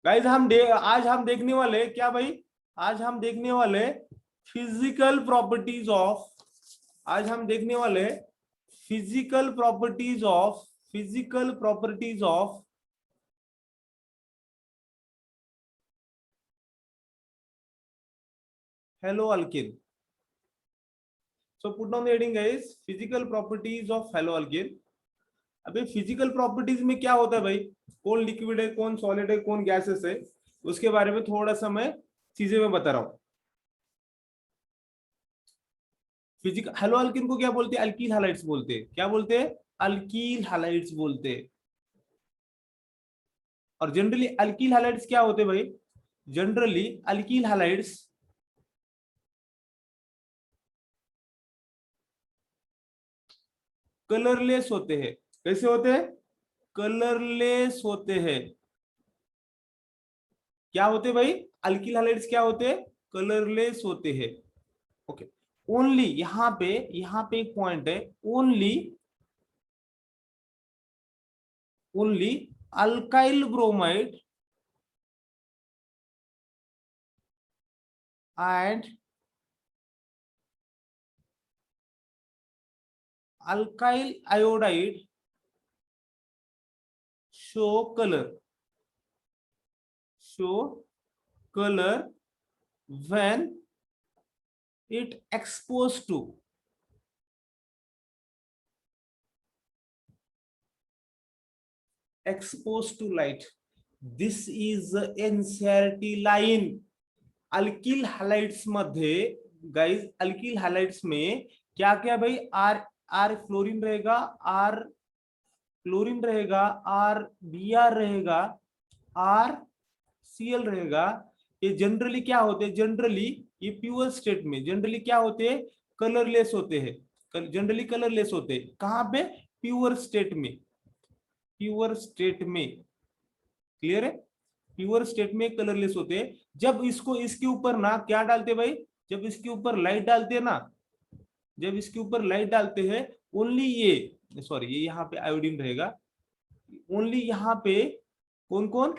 Guys आज हम देखने वाले क्या भाई, आज हम देखने वाले फिजिकल प्रॉपर्टीज ऑफ, आज हम देखने वाले physical properties of, physical properties of hello alkene. So put down the heading guys, physical properties of hello alkene. अभी फिजिकल प्रॉपर्टीज में क्या होता है भाई, कौन लिक्विड है, कौन सॉलिड है, कौन गैसेस है, उसके बारे में थोड़ा सा मैं चीजें मैं बता रहा हूं. फिजिकल हेलो अल्किन को क्या बोलते हैं, अल्कील हैलाइड्स बोलते हैं. क्या बोलते हैं, अल्कील हैलाइड्स बोलते हैं. और जनरली अल्कील हैलाइड्स क्या होते हैं भाई, जनरली अल्कील हैलाइड्स कलरलेस होते हैं. कैसे होते हैं, कलरलेस होते हैं. क्या होते भाई, अल्कील हैलाइड्स क्या होते हैं, कलरलेस होते हैं. ओके. ओनली यहाँ पे एक पॉइंट है, only only alkyl bromide and alkyl iodide show colour, show color when it exposed to light. This is NCERT line. Alkyl halides मध्ये गाइस, अल्किल हैलाइड्स में क्या क्या भाई, आर आर फ्लोरीन रहेगा, आर क्लोरीन रहेगा, R B are रहेगा, R C L रहेगा. ये जनरली क्या होते हैं, जनरली ये प्योर स्टेट में जनरली क्या होते हैं, कलरलेस होते हैं. जनरली कलरलेस होते हैं. कहां पे, प्योर स्टेट में, प्योर स्टेट में. क्लियर है, प्योर स्टेट में कलरलेस होते हैं. जब इसको इसके ऊपर ना क्या डालते भाई, जब इसके ऊपर लाइट डालते हैं ना, जब इसके ऊपर लाइट डालते हैं, ओनली ये सॉरी ये यहाँ पे आयोडीन रहेगा. ओनली यहाँ पे कौन कौन,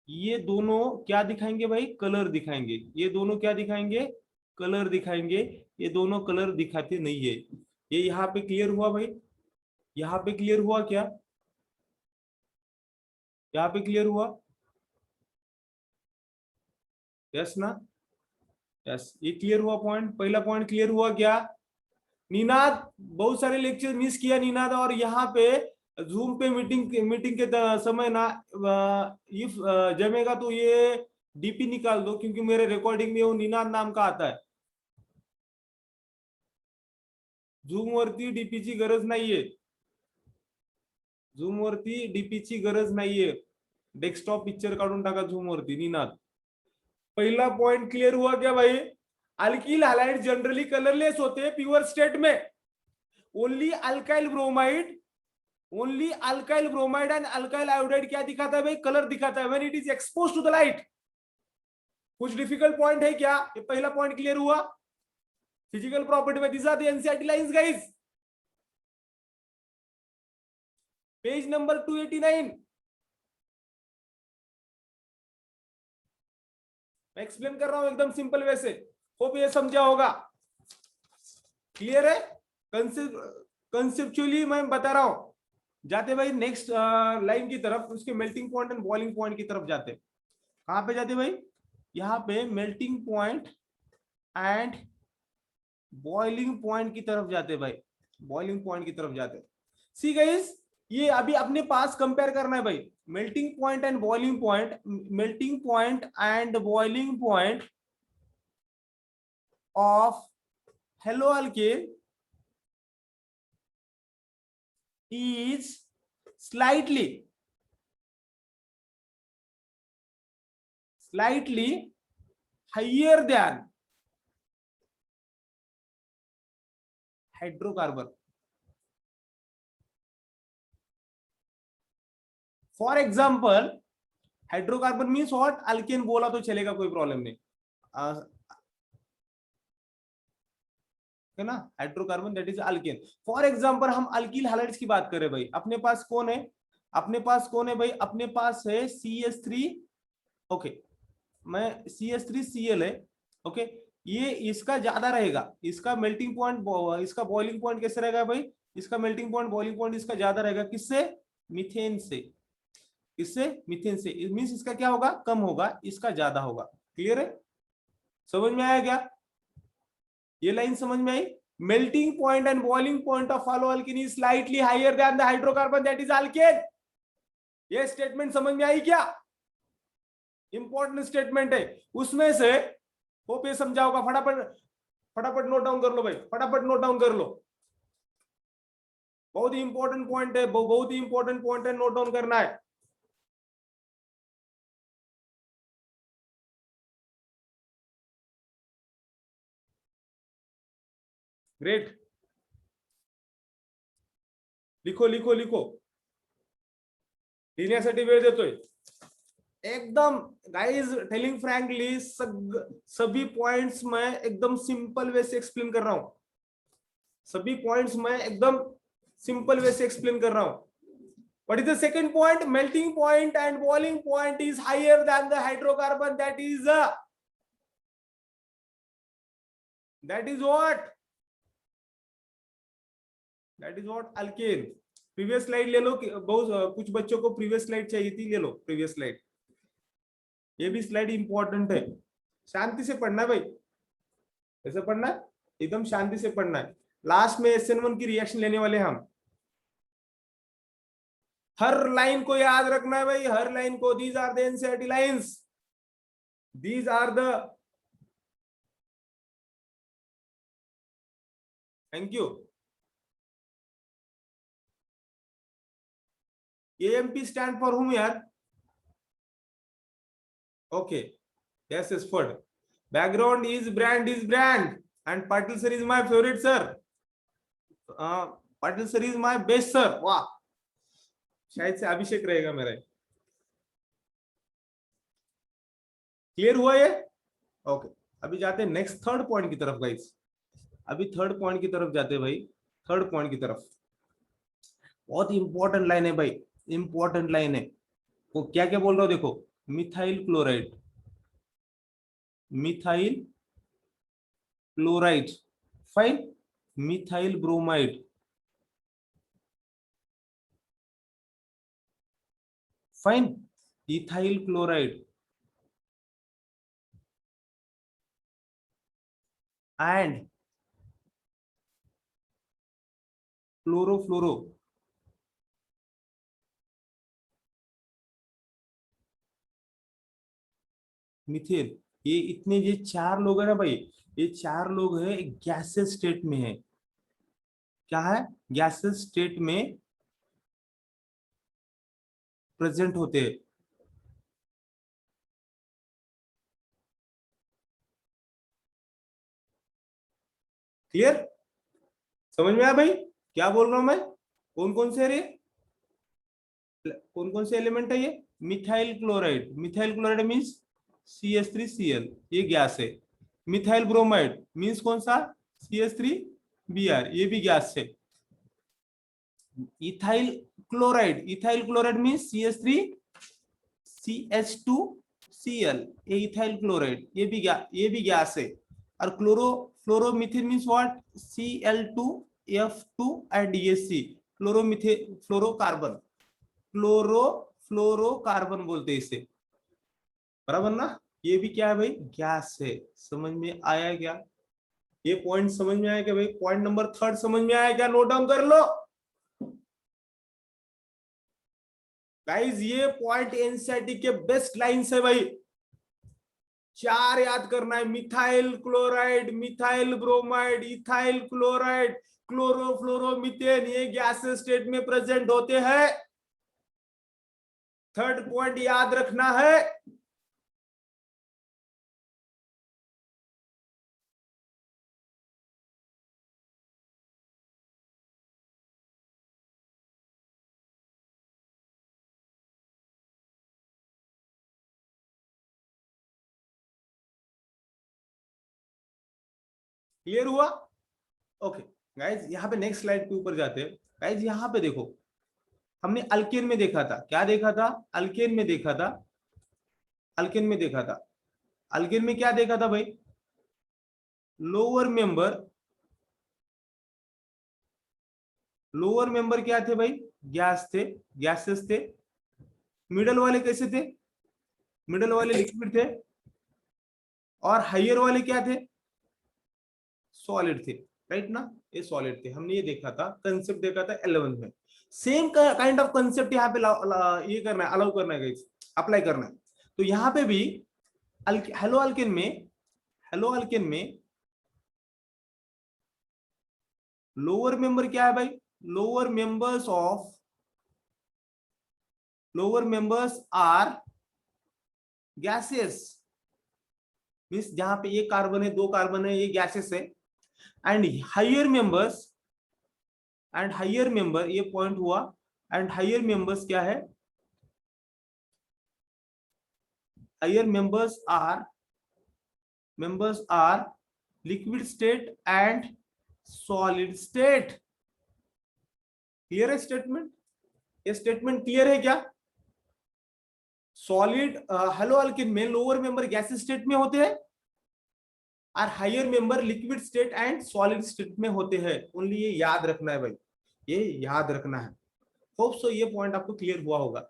ये दोनों क्या दिखाएंगे भाई, कलर दिखाएंगे. ये दोनों क्या दिखाएंगे, कलर दिखाएंगे. ये दोनों कलर दिखाते नहीं है. ये यहाँ पे क्लियर हुआ भाई, यहाँ पे क्लियर हुआ क्या, यहाँ पे क्लियर हुआ, यस ना, यस. ये क्लियर हुआ पॉइंट, पहला पॉइंट क्लियर हुआ क्या. निनाद, बहुत सारे लेक्चर मिस किया निनाद, और यहाँ पे जूम पे मीटिंग मीटिंग के समय ना, इफ जमेगा तो ये डीपी निकाल दो, क्योंकि मेरे रिकॉर्डिंग में वो निनाद नाम का आता है. झूम वरती डीपीची गरज नाहीये, झूम वरती डीपीची गरज नाहीये. डेस्कटॉप पिक्चर काढून टाका झूम वरती. निनाद, पहला पॉइंट क्लियर हुआ क्या भाई, अल्किल हैलाइड जनरली कलरलेस होते हैं प्योर स्टेट में. Only alkyl bromide, only alkyl bromide and alkyl iodide क्या दिखाता है भाई, कलर दिखाता है when it is expose to the light. कुछ डिफिकल्ट पॉइंट है क्या, ये पहला पॉइंट क्लियर हुआ फिजिकल प्रॉपर्टी में. This are the NCERT lines guys. Page number 289. मैं एक्सप्लेन कर रहा हूं एकदम सिंपल वे से, होप ये समझा होगा. क्लियर है, कंसेप्चुअली मैं बता रहा हूं. जाते भाई नेक्स्ट लाइन की तरफ, उसके melting point and boiling point की तरफ जाते. कहां पे जाते भाई, यहाँ पे melting point and boiling point की तरफ जाते भाई, बॉइलिंग पॉइंट की तरफ जाते. सी गाइस, ये अभी अपने पास कंपेयर करना है भाई, melting point and boiling point. Melting point and boiling point of hello alkane is slightly higher than hydrocarbon. For example hydrocarbon means what, alkane बोला तो चलेगा, कोई प्रॉब्लम नहीं. है ना, hydrocarbon that is alkane. For example हम alkyl halides की बात करें भाई, अपने पास कौन है, अपने पास कौन है भाई, अपने पास है CH3, ओके, मैं CH3Cl है, ओके, ये इसका ज्यादा रहेगा, इसका मेल्टिंग पॉइंट, इसका बॉइलिंग पॉइंट कैसे रहेगा भाई, इसका मेल्टिंग पॉइंट बॉइलिंग पॉइंट इसका ज्यादा रहेगा, किससे, मीथेन से, इससे मीथेन से, मींस इसका क्या होगा, कम होगा, इसका ज्यादा होगा। क्लियर है, समझ में आया क्या, ये लाइन समझ में आई। Melting point and boiling point of alkyne is slightly higher than the hydrocarbon that is alkane. ये स्टेटमेंट समझ में आई क्या, इंपॉर्टेंट स्टेटमेंट है उसमें से, होप ये समझा होगा। फटाफट फटाफट नोट डाउन कर लो भाई, फटाफट नोट डाउन कर लो, बहुत ही इंपॉर्टेंट पॉइंट है, बहुत ही इंपॉर्टेंट पॉइंट है, नोट डाउन करना है। ग्रेट, लिखो लिखो लिखो, लिहिण्यासाठी वेळ देतोय एकदम। गाइस टेलिंग फ्रैंकली, सभी पॉइंट्स मैं एकदम सिंपल वे से एक्सप्लेन कर रहा हूं, सभी पॉइंट्स मैं एकदम सिंपल वे से एक्सप्लेन कर रहा हूं। What is the second point? Melting point and boiling point is higher than the hydrocarbon. That is what? That is what alkane. Previous slide ले लो, बहुत कुछ बच्चों को प्रीवियस स्लाइड चाहिए थी, ले लो प्रीवियस स्लाइड, ये भी स्लाइड इंपॉर्टेंट है। शांति से पढ़ना है भाई, ऐसे पढ़ना है, एकदम शांति से पढ़ना है। लास्ट में SN1 की रिएक्शन लेने वाले हम, हर लाइन को याद रखना है भाई, हर लाइन को। These are the NCERT lines, these are the, thank you. AMP stand for whom यार, okay, yes is for background is brand and Patil sir is my favorite sir, Patil sir is my best sir, वाह, शायद से अभिषेक रहेगा मेरा। Clear हुआ ये, okay. अभी जाते हैं नेक्स्ट थर्ड पॉइंट की तरफ गाइस, अभी थर्ड पॉइंट की तरफ जाते हैं भाई, थर्ड पॉइंट की तरफ। बहुत इंपॉर्टेंट लाइन है भाई, इंपॉर्टेंट लाइन है। वो क्या क्या बोल रहा हूं देखो, methyl chloride, methyl chloride, fine, methyl bromide, fine, ethyl chloride and chlorofluoro, methane. ये इतने, ये चार लोग है ना भाई, ये चार लोग है, गैसेस स्टेट में है। क्या है, गैसेस स्टेट में प्रेजेंट होते हैं। क्लियर, समझ में आया भाई क्या बोल रहा हूं मैं, कौन कौन से है, कौन कौन से एलिमेंट है ये, methyl chloride, methyl chloride means CH3Cl, ये गैस है। मिथाइल ब्रोमाइड मींस कौन सा, CH3Br, ये भी गैस है। Ethyl chloride, ethyl chloride means CH2Cl, ये इथाइल क्लोराइड, ये भी गैस है। और fluoromethane means what, Cl2F2 and ये C, फ्लोरोमीथेन, फ्लोरोकार्बन, फ्लोरोकार्बन बोलते हैं इसे, बराबर ना। ये भी क्या है भाई, गैस है। समझ में आया क्या, ये पॉइंट समझ में आया क्या भाई, पॉइंट नंबर थर्ड समझ में आया क्या, नोट डाउन कर लो गाइस। ये पॉइंट एनसीईआरटी के बेस्ट लाइंस है भाई, चार याद करना है, methyl chloride, methyl bromide, ethyl chloride, chlorofluoromethane, ये गैसेस स्टेट में प्रेजेंट होते हैं। थर्ड पॉइंट याद रखना है, क्लियर हुआ। ओके गाइज, यहाँ पे नेक्स्ट स्लाइड के ऊपर जाते हैं। गाइज यहाँ पे देखो, हमने अल्केन में देखा था, क्या देखा था, अल्केन में देखा था, अल्केन में देखा था, अल्केन में क्या देखा था भाई, लोअर मेंबर, लोअर मेंबर क्या थे भाई, गैस थे, गैसेस थे। मिडल वाले कैसे थे, मिडल वाले लिक्विड थे, और हाइयर वाले क्या थे, सॉलिड थे, राइट ना, ये सॉलिड थे। हमने ये देखा था, कंसेप्ट देखा था 11th में। सेम काइंड ऑफ कंसेप्ट यहाँ पे ये करना है, अलाउ करना है, अप्लाई करना है। तो यहाँ पे भी हेलो अल्केन में, हेलो अल्केन में लोअर मेंबर क्या है भाई, lower members of, lower members are gases, means जहां पे एक कार्बन है, दो कार्बन है, ये गैसेस है। And higher members, and higher member, ये पॉइंट हुआ, एंड हाइयर मेंबर्स क्या है, higher members are liquid state and solid state. Clear है स्टेटमेंट, ये स्टेटमेंट क्लियर है क्या। सॉलिड हेलो अल्केन में लोअर मेंबर गैसेस स्टेट में होते हैं, और higher member liquid state and solid state में होते हैं। ओनली ये याद रखना है भाई, ये याद रखना है। होप सो ये पॉइंट आपको क्लियर हुआ होगा।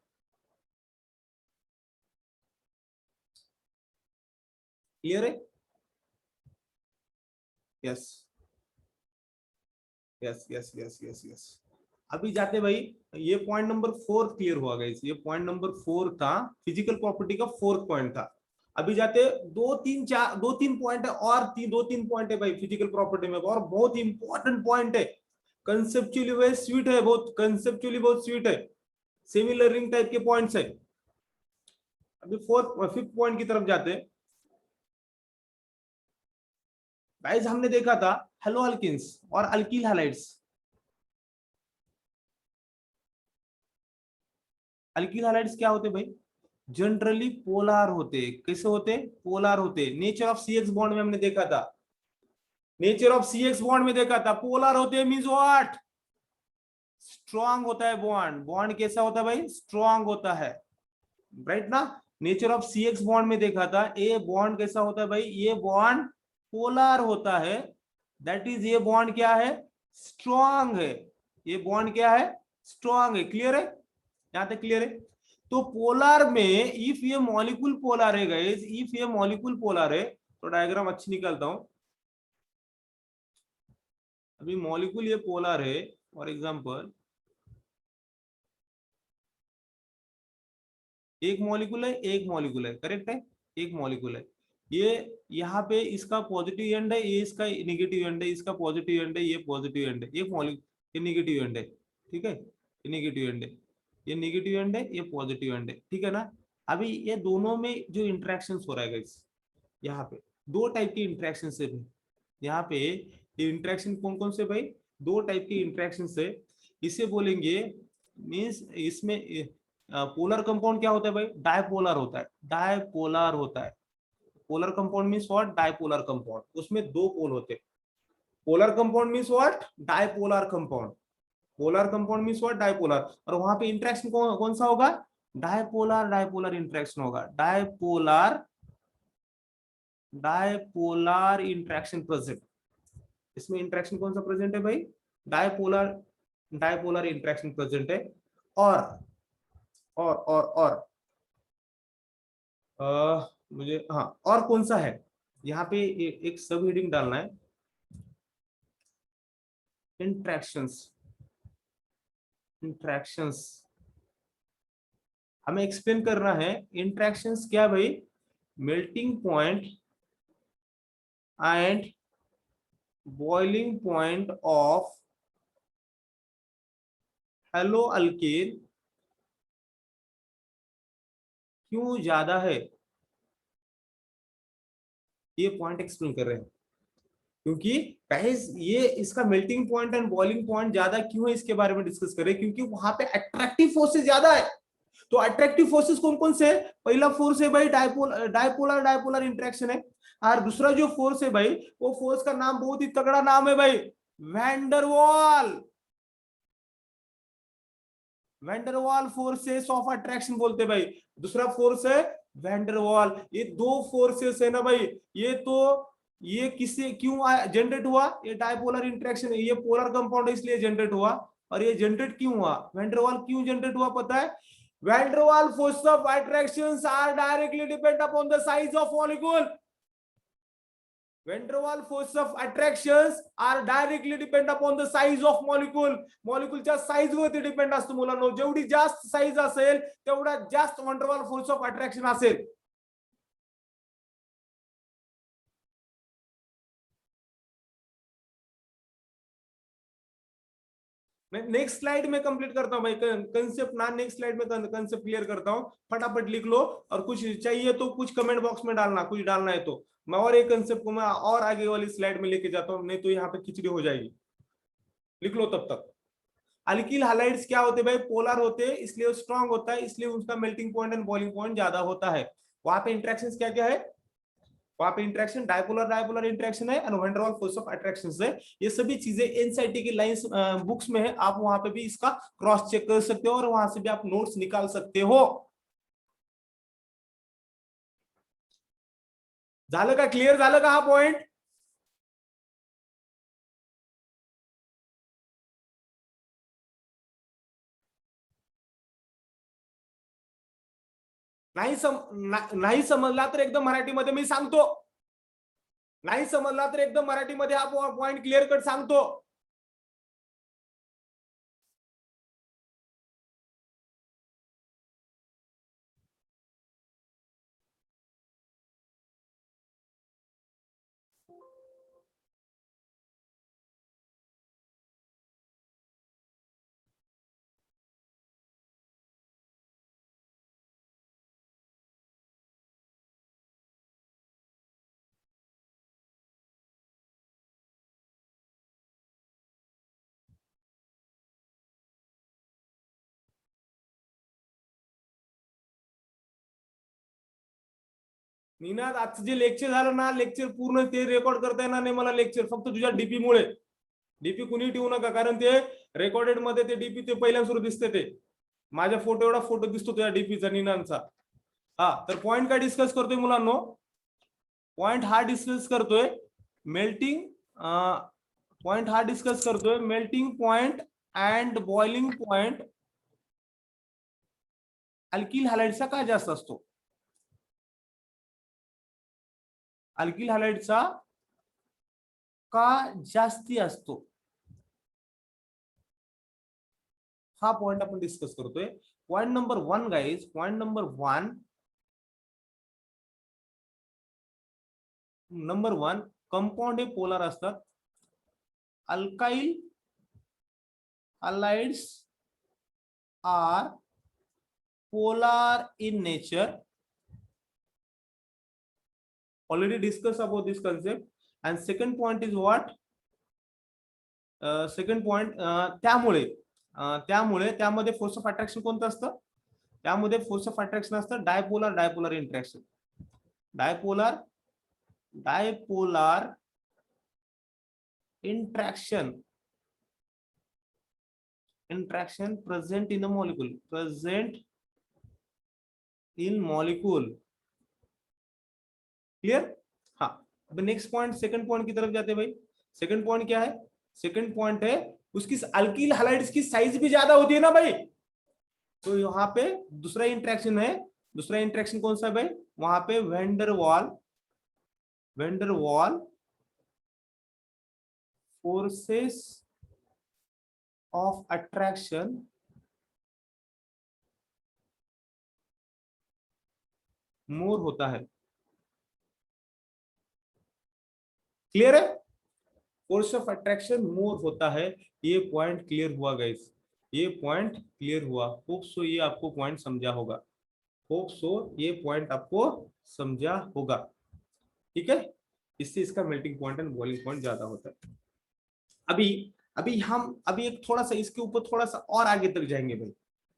क्लियर है, yes yes yes yes yes yes. अभी जाते भाई, ये पॉइंट नंबर 4 क्लियर हुआ गाइस, ये पॉइंट नंबर 4 था, फिजिकल प्रॉपर्टी का 4th पॉइंट था। अभी जाते दो तीन पॉइंट है, और दो तीन पॉइंट है भाई फिजिकल प्रॉपर्टी में, और बहुत इंपॉर्टेंट पॉइंट है, कंसेप्चुअली बहुत स्वीट है, बहुत कंसेप्चुअली बहुत स्वीट है, सिमिलर रिंग टाइप के पॉइंट्स है। अभी 5th पॉइंट की तरफ जाते हैं। गाइस हमने देखा था हेलो अल्किन्स और अल्किल हैलाइड्स। अल्किल हैलाइड्स क्या होते भाई, जनरली पोलार होते। कैसे होते, पोलार होते। Nature of C X bond में हमने देखा था, nature of C X bond में देखा था, पोलार होते हैं मींस व्हाट, स्ट्रॉन्ग होता है बॉन्ड। बॉन्ड कैसा होता है भाई, स्ट्रॉन्ग होता है, राइट ना। Nature of C X bond में देखा था, ए बॉन्ड कैसा होता है भाई, ये बॉन्ड पोलार होता है, दैट इज ये बॉन्ड क्या है, स्ट्रॉन्ग है, ये बॉन्ड क्या है, स्ट्रॉन्ग है। क्लियर है, यहां तक क्लियर है। तो पोलार में इफ ये मॉलिक्यूल पोलार है गाइस, इफ ये मॉलिक्यूल पोलार है, तो डायग्राम अच्छी निकालता हूं। अभी मॉलिक्यूल ये पोलार है, फॉर एग्जांपल एक मॉलिक्यूल है, एक मॉलिक्यूल है, करेक्ट है, एक मॉलिक्यूल है। ये यहाँ पे इसका पॉजिटिव एंड है, ये इसका नेगेटिव एंड है, इसका पॉजिटिव एंड है, ये पॉजिटिव एंड है, ये मॉलिक्यूल, ये नेगेटिव एंड है, ठीक है, ये नेगेटिव एंड है, ये नेगेटिव एंड है, ये पॉजिटिव एंड है, ठीक है ना। अभी ये दोनों में जो इंट्रैक्शन हो रहा है गाइस, यहाँ पे दो टाइप की इंट्रैक्शन है। यहाँ पे ये इंट्रैक्शन कौन कौन से भाई, दो टाइप की इंट्रैक्शन है। इसे बोलेंगे, मीन्स इसमें पोलर कंपाउंड क्या होता है भाई, डायपोलर होता है, डायपोलर होता है। Polar compound means what, dipolar compound, उसमें दो पोल होते हैं। Polar compound means what, dipolar compound, polar compound means what, dipolar. और वहां पे इंट्रैक्शन कौन सा होगा, डायपोलर, डायपोलर इंट्रैक्शन होगा, डायपोलर, डायपोलर इंट्रैक्शन प्रेजेंट। इसमें इंट्रैक्शन कौन सा प्रेजेंट है भाई, डायपोलर, डायपोलर इंट्रैक्शन प्रेजेंट है। और और मुझे हाँ और कौन सा है, यहाँ पे एक सब हेडिंग डालना है, इंट्रैक्शंस, इंट्रैक्शंस हमें एक्सप्लेन करना है। इंट्रैक्शंस क्या भाई, melting point and boiling point of hello alkane क्यों ज्यादा है, ये पॉइंट एक्सप्लेन कर रहे हैं। क्योंकि गाइस ये इसका melting point and boiling point ज्यादा क्यों है, इसके बारे में डिस्कस करें। क्योंकि वहां पे अट्रैक्टिव फोर्सेस ज्यादा है। तो अट्रैक्टिव फोर्सेस कौन कौन से है, पहला फोर्स है भाई डायपोलर, डायपोलर इंट्रैक्शन है। और दूसरा जो फोर्स है भाई, वो फोर्स का नाम बहुत ही तगड़ा नाम है भाई, van der Waals, van der Waals forces of attraction बोलते भाई। दूसरा फोर्स है वैंडरवॉल। ये दो फोर्सेस है ना भाई, ये तो ये किससे क्यों जनरेट हुआ? ये डायपोलर इंटरेक्शन है, ये पोलर कंपाउंड है इसलिए जनरेट हुआ। और ये जनरेट क्यों हुआ, वैंडरवॉल क्यों जनरेट हुआ पता है? Van der Waal force of attractions are directly depend upon the size of molecule. Van der Waal force of attractions are directly depend upon the size of molecule. मॉलिक्यूलच्या साईज वरती डिपेंड असतो मुलांनो. जेवढी जास्त साईज असेल तेवढा जास्त व्हॅन डर वाल फोर्स ऑफ अट्रॅक्शन असेल. नेक्स्ट स्लाइड में कंप्लीट करता हूं भाई कंसेप्ट ना, नेक्स्ट स्लाइड में कंसेप्ट क्लियर करता हूं. फटाफट लिख लो और कुछ चाहिए तो कुछ कमेंट बॉक्स में डालना, कुछ डालना है तो मैं और एक कंसेप्ट को मैं और आगे वाली स्लाइड में लेके जाता हूं, नहीं तो यहाँ पे खिचड़ी हो जाएगी. लिख लो तब तक. अल्किल हैलाइड्स क्या होते भाई? पोलर होते हैं इसलिए स्ट्रांग होता है, इसलिए उसका melting point and boiling point ज्यादा होता है. वहां पे इंटरेक्शंस क्या क्या है? वहां पे इंटरेक्शन डायपोलर डायपोलर इंटरेक्शन है, वैन डर वाल फोर्स ऑफ अट्रैक्शन है. ये सभी चीजें एनसीईआरटी की लाइंस बुक्स में है, आप वहां पे भी इसका क्रॉस चेक कर सकते हो और वहां से भी आप नोट्स निकाल सकते हो. झालं का? क्लियर झालं का हा पॉइंट? नाही समजला तर एकदम मराठीमध्ये मी सांगतो. नाही समजला तर एकदम मराठीमध्ये हा पॉइंट क्लिअर कट सांगतो. निनाद आजचं जे लेक्चर झालं ना, लेक्चर पूर्ण ते रेकॉर्ड करता येणार नाही मला लेक्चर, फक्त तुझ्या डीपी मुळे. डीपी कुणी ठेवू नका, कारण ते रेकॉर्डेड मध्ये ते डीपी ते पहिल्यांदा सुरू दिसते. ते माझ्या फोटो एवढा फोटो दिसतो तुझ्या डीपीचा निनादचा. हा तर पॉइंट काय डिस्कस करतोय मुलांनो? पॉइंट हा डिस्कस करतोय मेल्टिंग पॉइंट हा डिस्कस करतोय melting point and boiling point alkyl हॅलाइड्सचा का जास्त असतो? अल्किल हॅलाइडचा का जास्ती असतो, हा पॉइंट आपण डिस्कस करतोय. Point number 1 guys, point number 1 compound हे पोलर असतात. Alkyl halides are polar in nature. Already discussed about this concept. And second point is what? Second point, त्यामुळे त्यामध्ये फोर्स ऑफ अट्रॅक्शन कोणतं असतं? त्यामध्ये फोर्स ऑफ अट्रॅक्शन असतं dipolar dipolar interaction. Dipolar dipolar interaction present in a molecule, present in molecule. Clear? हाँ. अब next point, second point की तरफ जाते हैं भाई. सेकंड पॉइंट क्या है? सेकंड पॉइंट है उसकी अल्किल हैलाइड्स की साइज भी ज्यादा होती है ना भाई. तो यहाँ पे दूसरा इंटरेक्शन है. दूसरा इंटरेक्शन कौन सा है भाई? वहां पे वैन डर वाल फोर्सेस ऑफ अट्रैक्शन मोर होता है. क्लियर है? फोर्स ऑफ अट्रैक्शन मोर होता है. ये पॉइंट क्लियर हुआ गाइस? ये पॉइंट क्लियर हुआ? होप सो ये आपको पॉइंट समझा होगा. होप सो ये पॉइंट आपको समझा होगा. ठीक है? इससे इसका melting point and boiling point ज्यादा होता है. अभी हम एक थोड़ा सा इसके ऊपर थोड़ा सा और आगे तक जाएंगे भाई,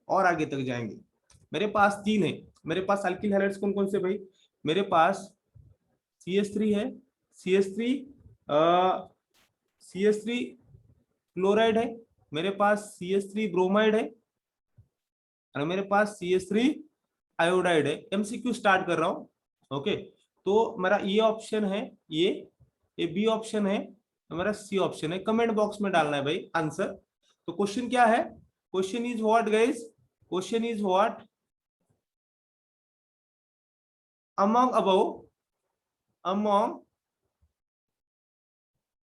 और आगे तक जाएंगे. मेरे पास 3 है. मेरे पास अल्किल हैलाइड्स कौन कौन से भाई? मेरे पास CH3 है. CH3 क्लोराइड है, मेरे पास CH3 ब्रोमाइड है और मेरे पास CH3 आयोडाइड है। MCQ स्टार्ट कर रहा हूं। ओके, तो मेरा ये ऑप्शन है, ये बी ऑप्शन है, मेरा सी ऑप्शन है। कमेंट बॉक्स में डालना है भाई आंसर। तो क्वेश्चन क्या है? Question is what guys? Question is what? among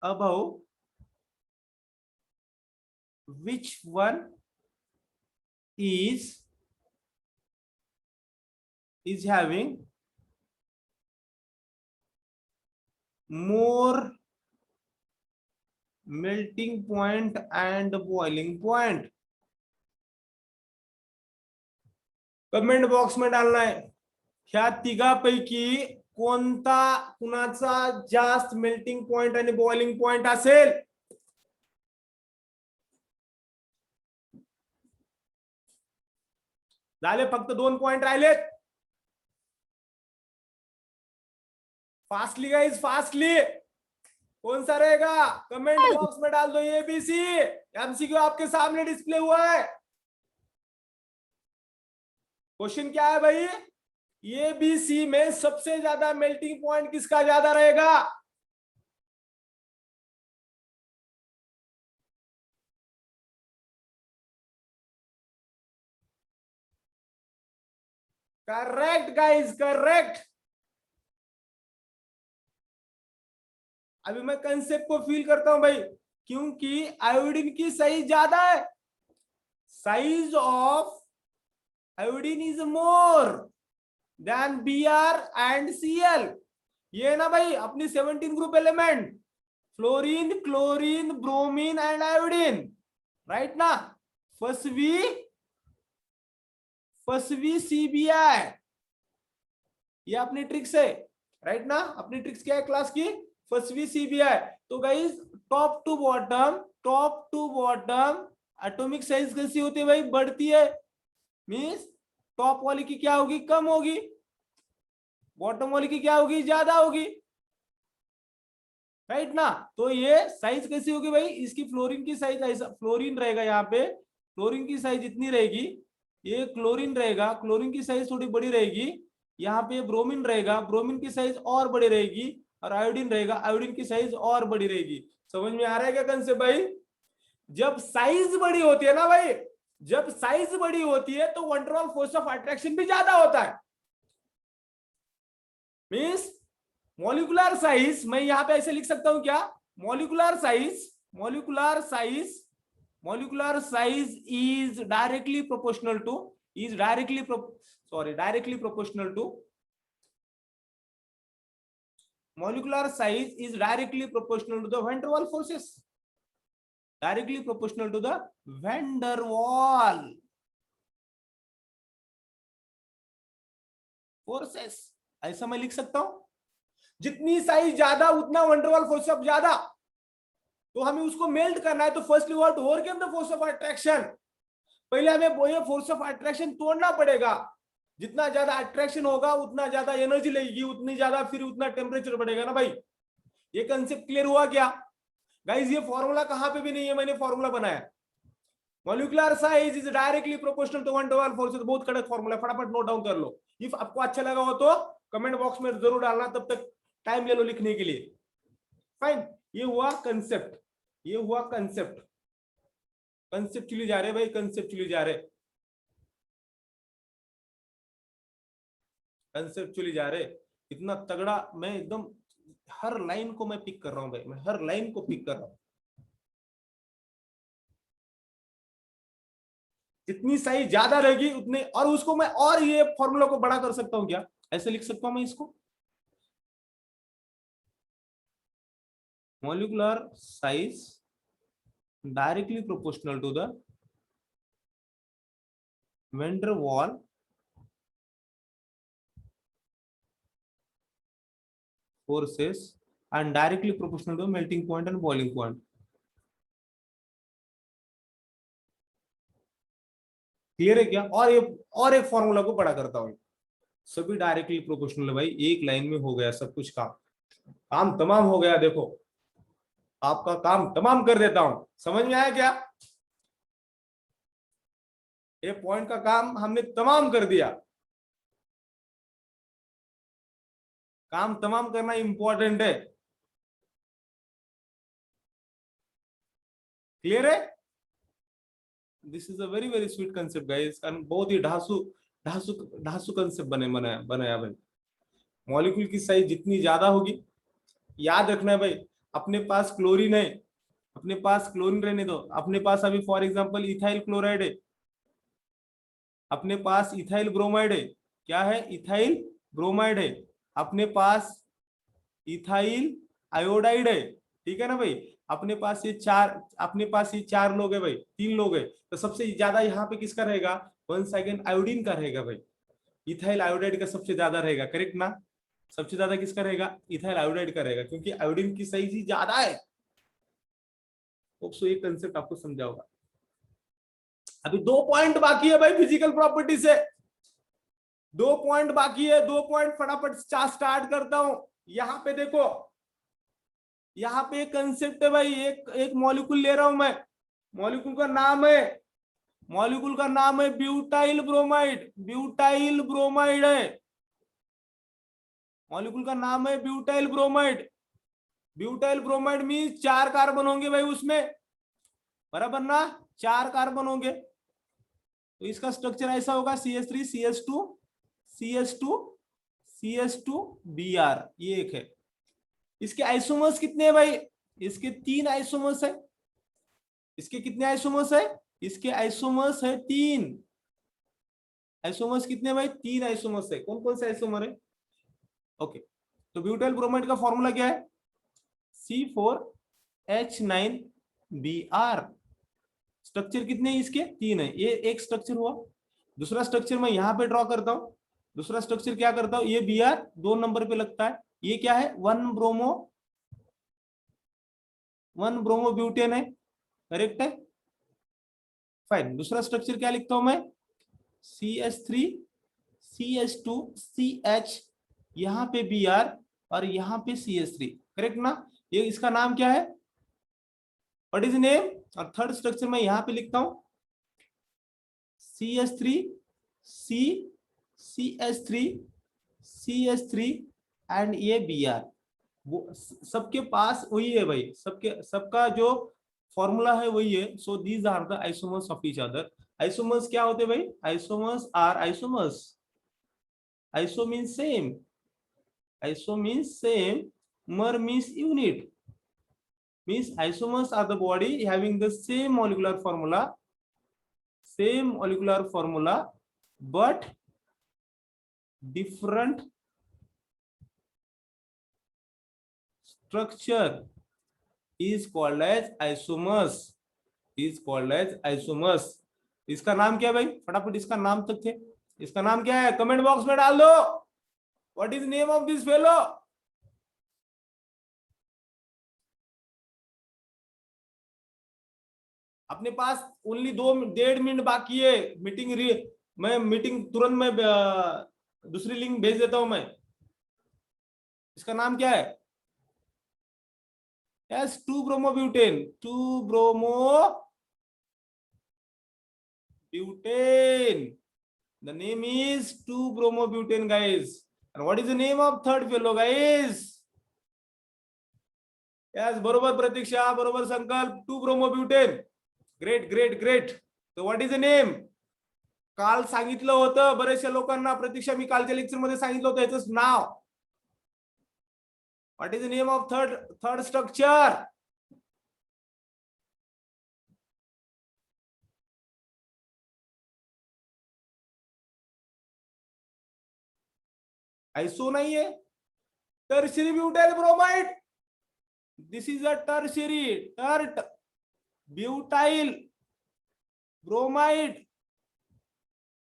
above which one is having more melting point and boiling point? Comment box में डालना है। ह्या तिघापैकी कोणता कुणाचा जास्त मेल्टिंग पॉइंट आणि बॉइलिंग पॉइंट असेल? झाले, फक्त 2 पॉइंट राहिलेत। Fastly guys, fastly. कौन सा रहेगा? कमेंट बॉक्स में डाल दो ABC। MCQ आपके सामने डिस्प्ले हुआ है। क्वेश्चन क्या है भाई? ABC में सबसे ज्यादा मेल्टिंग पॉइंट किसका ज्यादा रहेगा? Correct guys, correct. अभी मैं कंसेप्ट को फील करता हूं भाई, क्योंकि आयोडीन की साइज ज्यादा है। Size of iodine is more than Br and Cl। ये ना भाई अपनी 17 group element, fluorine, chlorine, bromine and iodine, right ना? फर्स्टवी CBI, ये अपनी ट्रिक्स है, राइट ना? अपनी ट्रिक्स क्या है क्लास की? फर्स्टवी CBI। तो guys top to bottom atomic size कैसी होती है भाई? बढ़ती है। मींस टॉप वाली की क्या होगी? कम होगी। बॉटम वाली की क्या होगी? ज्यादा होगी, राइट ना? तो ये साइज कैसी होगी भाई? इसकी फ्लोरीन की साइज ऐसा, फ्लोरीन रहेगा यहाँ पे, फ्लोरीन की साइज इतनी रहेगी। ये क्लोरीन रहेगा, क्लोरीन की साइज थोड़ी बड़ी रहेगी। यहाँ पे ब्रोमीन रहेगा, ब्रोमीन की साइज और बड़ी रहेगी। और आयोडीन रहेगा, आयोडीन की साइज और बड़ी रहेगी। समझ में आ रहा है क्या कंसेप्ट भाई? जब साइज बड़ी होती है ना भाई, जब साइज बड़ी होती है तो one two one force of attraction भी ज्यादा होता है। मींस मॉलिक्यूलर साइज, मैं यहां पे ऐसे लिख सकता हूं क्या? Molecular size is directly proportional to molecular size is directly proportional to the van der Waal forces, directly proportional to the van der Waal forces। ऐसा मैं लिख सकता हूं। जितनी साइज ज्यादा उतना वन डर वाल फोर्स ऑफ ज्यादा। तो हमें उसको मेल्ट करना है, तो firstly what overcome the force of attraction. पहले हमें वो फोर्स ऑफ अट्रैक्शन तोड़ना पड़ेगा। जितना ज्यादा अट्रैक्शन होगा उतना ज्यादा एनर्जी लगेगी, उतनी ज्यादा फिर उतना टेम्परेचर बढ़ेगा ना भाई। ये कंसेप्ट क्लियर हुआ क्या गाइस? ये फॉर्मूला कहां पे भी नहीं है, मैंने फॉर्मूला बनाया। Molecular size is directly proportional to one two one forces. बहुत कड़क फॉर्मूला, फटाफट नोट डाउन कर लो। इफ आपको अच्छा लगा हो तो कमेंट बॉक्स में जरूर डालना, तब तक टाइम ले लो लिखने के लिए। फाइन, ये हुआ कंसेप्ट, ये हुआ कंसेप्ट। कंसेप्चुअली जा रहे भाई, कंसेप्चुअली जा रहे, कंसेप्चुअली जा रहे। इतना तगड़ा मैं एकदम हर लाइन को मैं पिक कर रहा हूं भाई, मैं हर लाइन को पिक कर रहा हूं। जितनी साइज ज्यादा रहेगी उतने, और उसको मैं और ये फॉर्मूला को बड़ा कर सकता हूं क्या? ऐसे लिख सकता हूं मैं इसको, molecular size directly proportional to the van der Waal forces and directly proportional to melting point and boiling point। Clear है क्या? और एक फॉर्मूला को बड़ा करता हूं। सभी डायरेक्टली प्रोपोर्शनल है भाई, एक लाइन में हो गया सब कुछ। काम तमाम हो गया। देखो आपका काम तमाम कर देता हूं। समझ में आया क्या? ये पॉइंट का काम हमने तमाम कर दिया। काम तमाम करना इंपॉर्टेंट है। क्लियर है? This is a very very sweet concept guys, कारण बहुत ही ढासू ढासू ढासू कंसेप्ट बनाया बनाया भाई। मॉलिक्यूल की साइज जितनी ज्यादा होगी, याद रखना है भाई, अपने पास क्लोरीन है, अपने पास क्लोरीन रहने दो, अपने पास अभी फॉर एग्जांपल इथाइल क्लोराइड है, अपने पास इथाइल ब्रोमाइड है। क्या है? इथाइल ब्रोमाइड है। अपने पास इथाइल आयोडाइड है। ठीक है ना भाई? अपने पास ये चार लोग है भाई, तीन लोग है, तो सबसे ज्यादा यहाँ पे किसका रहेगा? 1 सेकेंड आयोडीन का रहेगा भाई। इथाइल आयोडाइड का सबसे ज्यादा रहेगा, करेक्ट ना? सबसे ज्यादा किसका रहेगा? इथाइल आयोडाइड का रहेगा, क्योंकि आयोडीन की साइज ही ज्यादा है। तो ये कंसेप्ट आपको समझा होगा। अभी 2 पॉइंट बाकी है भाई फिजिकल प्रॉपर्टी से। 2 पॉइंट बाकी है, 2 पॉइंट फटाफट स्टार्ट करता हूं। यहां पे देखो, यहाँ पे एक कंसेप्ट है भाई, एक एक मॉलिक्यूल ले रहा हूं मैं। मॉलिक्यूल का नाम है, मॉलिक्यूल का नाम है ब्यूटाइल ब्रोमाइड। ब्यूटाइल ब्रोमाइड है, मॉलिक्यूल का नाम है butyl bromide. Butyl bromide means 4 carbon होंगे भाई उसमें, बराबर ना? 4 कार्बन होंगे। तो इसका स्ट्रक्चर ऐसा होगा, CH3 CH2 CH2 CH2 Br, ये एक है। इसके आइसोमर्स कितने हैं भाई? इसके 3 आइसोमर्स है। इसके कितने आइसोमर्स है? इसके आइसोमर्स है 3। आइसोमर्स कितने भाई? 3 आइसोमर्स है। कौन कौन से आइसोमर है? ओके, तो ब्यूटाइल ब्रोमाइड का फॉर्मूला क्या है? C4H9Br। स्ट्रक्चर कितने हैं इसके? 3 है। ये एक स्ट्रक्चर हुआ। दूसरा स्ट्रक्चर मैं यहां पे ड्रॉ करता हूं। दूसरा स्ट्रक्चर क्या करता हूं? ये Br 2 नंबर पे लगता है। ये क्या है? 1 ब्रोमो है, करेक्ट है? फाइन। दूसरा स्ट्रक्चर क्या लिखता हूं मैं? CH3 CH2CH, यहाँ पे Br और यहाँ पे CH3, करेक्ट ना? ये इसका नाम क्या है? What is name? और थर्ड स्ट्रक्चर मैं यहाँ पे लिखता हूँ CH3 C CH3 CH3 and ये Br। वो सबके पास वही है भाई, सबके सबका जो फॉर्मूला है वही है। So these are the isomers of each other. Isomers क्या होते हैं भाई? Isomers are isomers. Iso means same, iso means same, mer means unit, means isomers are the body having the same molecular formula but different structure is called as isomers, is called as isomers। इसका नाम क्या है भाई? फटाफट इसका नाम तक थे, इसका नाम क्या है? कमेंट बॉक्स में डाल दो। What is name of this fellow? अपने पास ओनली 2 1.5 मिनट बाकी है। मैं मीटिंग तुरंत में दूसरी लिंक भेज देता हूं मैं। इसका नाम क्या है? Yes, 2 bromobutane. 2 bromobutane, the name is 2 bromobutane guys. and what is the name of third fellow guys? Yes, बरोबर प्रतीक्षा, बरोबर संकल्प, 2 ब्रोमोब्यूटेन। Great great great. तो व्हाट इज द नेम? काल सांगितलं होतं बरेचशा लोकांना, प्रतीक्षा मी कालच्या लेक्चर मध्ये सांगितलं होतं याचं नाव। What is the name of third structure? Iso नहीं है, tertiary butyl bromide. This is a tertiary, tert butyl bromide.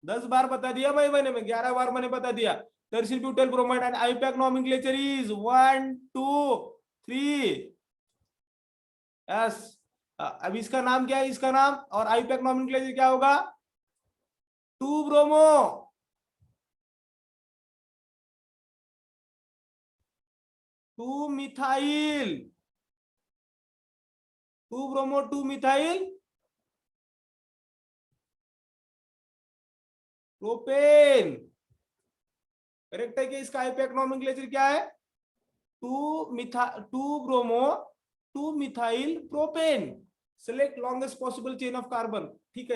10 बार बता दिया भाई मैंने, मैं 11 बार मैंने बता दिया। Tertiary butyl bromide and IUPAC nomenclature is 1 2 3। Yes, अब इसका नाम क्या है? इसका नाम और आईपैक नॉमेनक्लेचर क्या होगा? 2 bromo, 2 methyl, 2 bromo 2 methyl propane. Correct है कि इसका आईपैक नॉमेनक्लेचर क्या है? 2 bromo 2 methyl propane. Select longest possible chain of carbon. ठीक है।